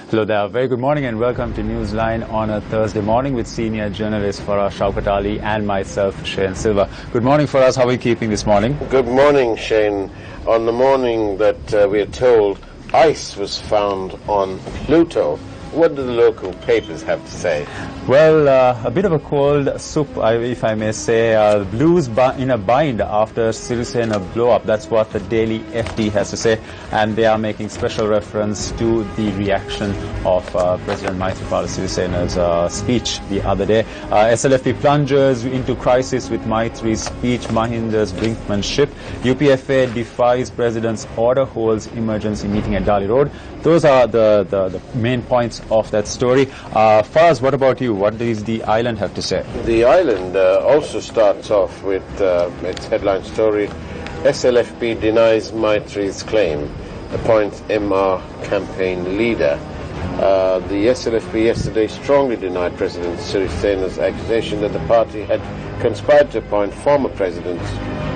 Hello there. Very good morning and welcome to Newsline on a Thursday morning with senior journalist Faraz Shaukat Ali and myself, Shane Silva. Good morning, Faraz. How are you keeping this morning? Good morning, Shane. On the morning that we are told ice was found on Pluto, what do the local papers have to say? Well, a bit of a cold soup, if I may say. Blues in a bind after Sirisena blow-up. That's what the Daily FT has to say. And they are making special reference to the reaction of President Maithripala Sirisena's speech the other day. SLFP plunges into crisis with Maitri's speech, Mahinda's brinkmanship. UPFA defies President's order, holds emergency meeting at Dali Road. Those are the main points of that story. Faraz, what about you? What does the island have to say? The island also starts off with its headline story, SLFP denies Maitri's claim, appoints MR campaign leader. The SLFP yesterday strongly denied President Sirisena's accusation that the party had conspired to appoint former President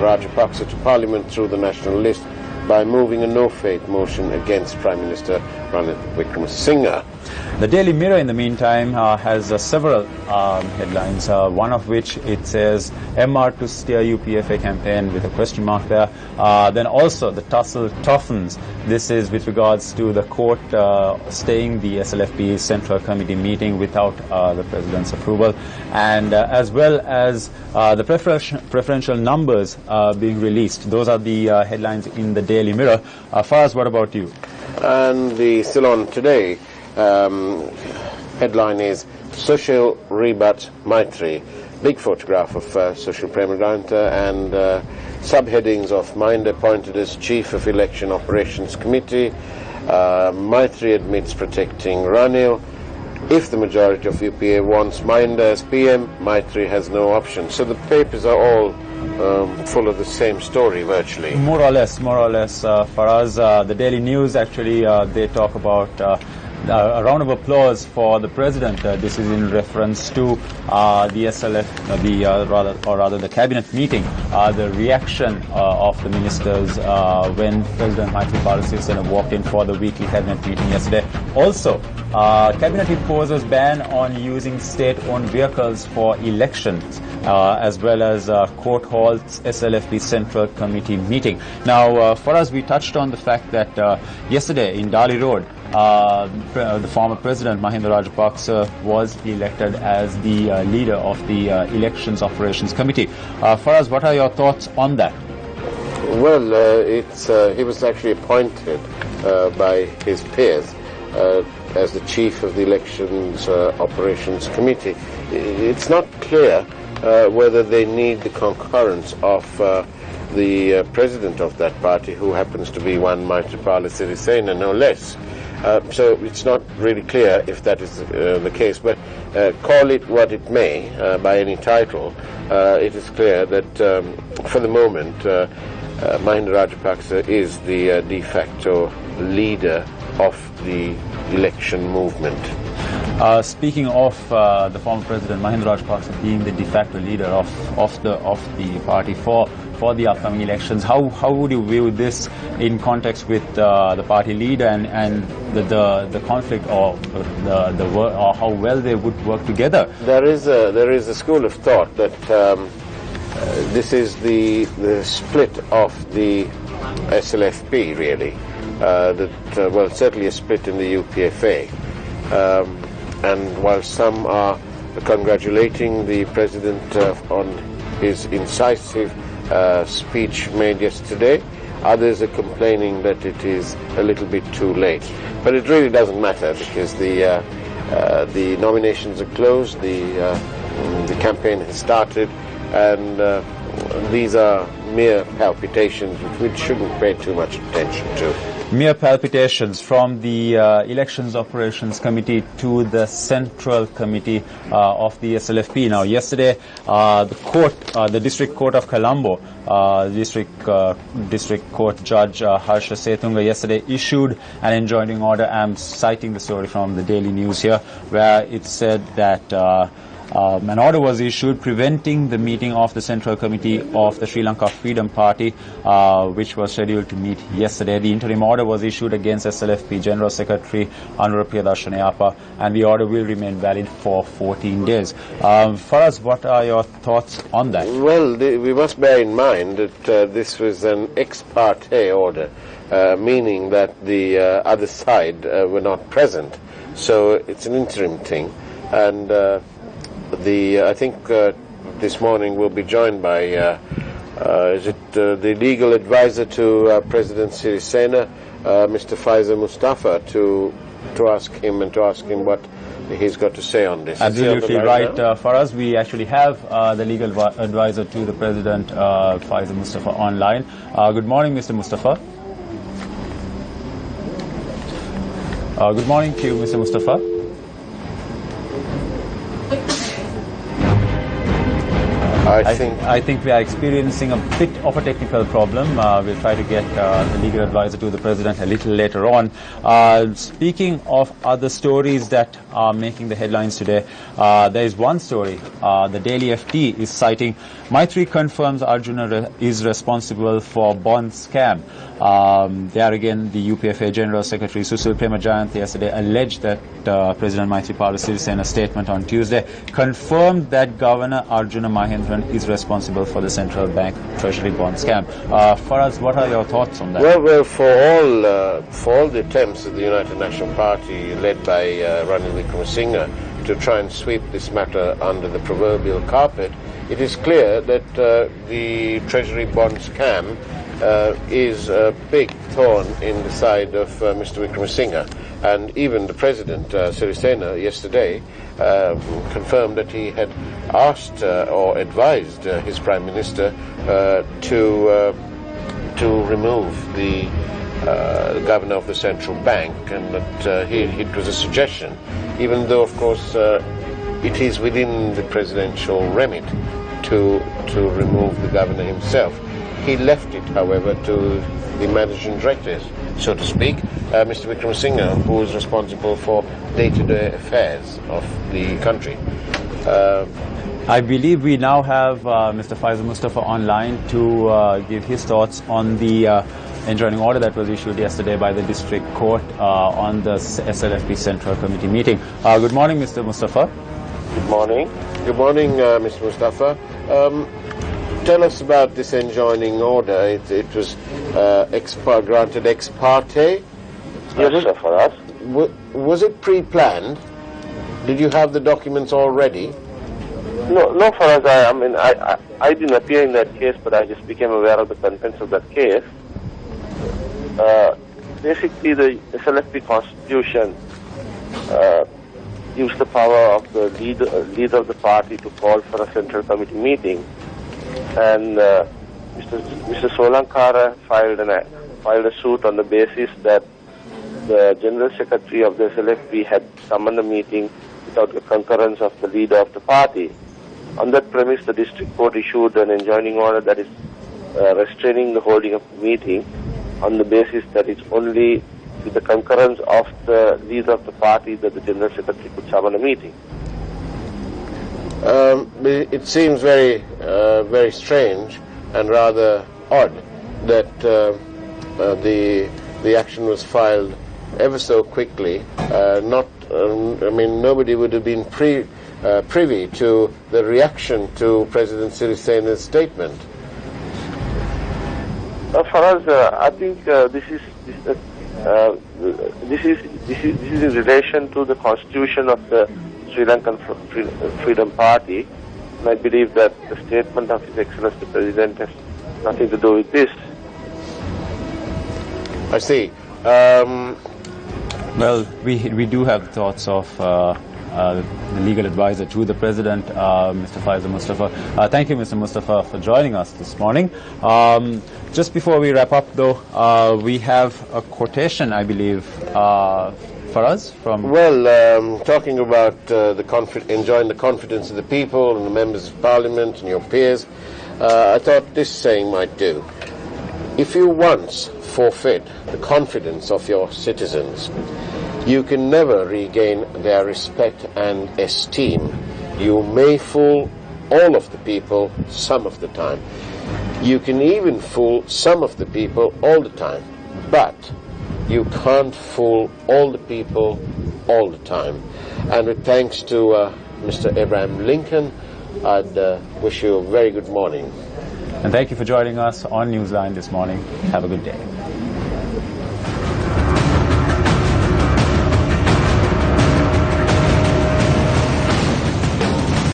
Rajapaksa to Parliament through the national list by moving a no-faith motion against Prime Minister Ranil Wickremesinghe. The Daily Mirror, in the meantime, has several headlines, one of which it says MR to steer UPFA campaign with a question mark there. Then also the tussle toughens. This is with regards to the court staying the SLFP Central Committee meeting without the President's approval, and as well as the preferential numbers being released. Those are the headlines in the Daily Mirror. Faraz, what about you? And the Ceylon Today headline is Social Rebut Maitri. Big photograph of Social Premieranta and subheadings of Mahinda appointed as Chief of Election Operations Committee. Maitri admits protecting Ranil. If the majority of UPA wants Mahinda as PM, Maitri has no option. So the papers are all full of the same story virtually. More or less, Faraz. The Daily News actually, they talk about a round of applause for the President. This is in reference to the SLF, the cabinet meeting, the reaction of the ministers when President Maithripala Sirisena walked in for the weekly cabinet meeting yesterday. Also, cabinet imposes ban on using state-owned vehicles for elections, as well as court halts SLFP Central Committee meeting. Now, for us, we touched on the fact that yesterday in Dali Road, the former President Mahinda Rajapaksa was elected as the leader of the Elections Operations Committee. Faraz, what are your thoughts on that? Well, he was actually appointed by his peers as the Chief of the Elections Operations Committee. It's not clear whether they need the concurrence of the president of that party, who happens to be one Maithripala Sirisena, no less. So it's not really clear if that is the case, but call it what it may, by any title, it is clear that for the moment Mahinda Rajapaksa is the de facto leader of the election movement. Speaking of the former President Mahinda Rajapaksa being the de facto leader of the party for the upcoming elections, how would you view this in context with the party leader and the conflict or or how well they would work together? There is a school of thought that this is the split of the SLFP, really. Well, certainly a split in the UPFA. And while some are congratulating the President on his incisive speech made yesterday, others are complaining that it is a little bit too late. But it really doesn't matter, because the nominations are closed, the campaign has started, and these are mere palpitations which we shouldn't pay too much attention to. Mere palpitations from the Elections Operations Committee to the Central Committee of the SLFP. Now, yesterday, the District Court of Colombo, District Court Judge Harsha Setunga yesterday issued an enjoining order. I'm citing the story from the Daily News here, where it said that An order was issued preventing the meeting of the Central Committee of the Sri Lanka Freedom Party, which was scheduled to meet yesterday. The interim order was issued against SLFP General Secretary Anura Priyadarshana, and the order will remain valid for 14 days. Faraz, what are your thoughts on that? Well, we must bear in mind that this was an ex parte order, meaning that the other side were not present. So it's an interim thing. And I think this morning we'll be joined by the legal advisor to President Sirisena, Mr. Faisal Mustafa, to ask him what he's got to say on this. Absolutely right, Faraz. We actually have the legal advisor to the President, Faisal Mustafa, online. Good morning, Mr. Mustafa. Good morning to you, Mr. Mustafa. I think we are experiencing a bit of a technical problem. We'll try to get the legal advisor to the President a little later on. Speaking of other stories that are making the headlines today, there is one story. The Daily FT is citing, Maitri confirms Arjuna is responsible for bond scam. There again, the UPFA General Secretary Susil Premajayanth yesterday alleged that President Maithripala Sirisena's statement on Tuesday confirmed that Governor Arjuna Mahendran is responsible for the central bank treasury bond scam. Faraz, what are your thoughts on that? Well, for all the attempts of the United National Party, led by Ranil Wickremesinghe, to try and sweep this matter under the proverbial carpet, it is clear that the treasury bond scam is a big thorn in the side of Mr. Wickremesinghe. And even the President, Sirisena, yesterday confirmed that he had asked or advised his Prime Minister to remove the Governor of the Central Bank, and that it was a suggestion, even though, of course, it is within the presidential remit to remove the Governor himself. He left it, however, to the managing directors, so to speak, Mr. Wickremesinghe, who is responsible for day-to-day affairs of the country. I believe we now have Mr. Faisal Mustafa online to give his thoughts on the enjoining order that was issued yesterday by the District Court on the SLFP Central Committee meeting. Good morning, Mr. Mustafa. Good morning. Good morning, Mr. Mustafa. Tell us about this enjoining order. It was granted ex parte. Yes, sir, for us. Was it pre-planned? Did you have the documents already? No, for us. I didn't appear in that case, but I just became aware of the contents of that case. Basically, the SLFP Constitution gives the power of the leader of the party to call for a Central Committee meeting. And Mr. Solankara filed a suit on the basis that the General Secretary of the SLFP had summoned a meeting without the concurrence of the leader of the party. On that premise, the District Court issued an enjoining order that is restraining the holding of the meeting on the basis that it's only with the concurrence of the leader of the party that the General Secretary could summon a meeting. It seems very strange and rather odd that the action was filed ever so quickly. Nobody would have been privy to the reaction to President Sirisena's statement. For us, I think this is in relation to the constitution of the Sri Lankan Freedom Party, and I believe that the statement of His Excellency the President has nothing to do with this. I see. Well, we do have thoughts of the legal advisor to the President, Mr. Faisal Mustafa. Thank you, Mr. Mustafa, for joining us this morning. Just before we wrap up, though, we have a quotation, I believe, for us from... Well, talking about enjoying the confidence of the people and the members of Parliament and your peers, I thought this saying might do. If you once forfeit the confidence of your citizens, you can never regain their respect and esteem. You may fool all of the people some of the time. You can even fool some of the people all the time. But you can't fool all the people all the time. And with thanks to Mr. Abraham Lincoln, I'd wish you a very good morning. And thank you for joining us on Newsline this morning. Have a good day.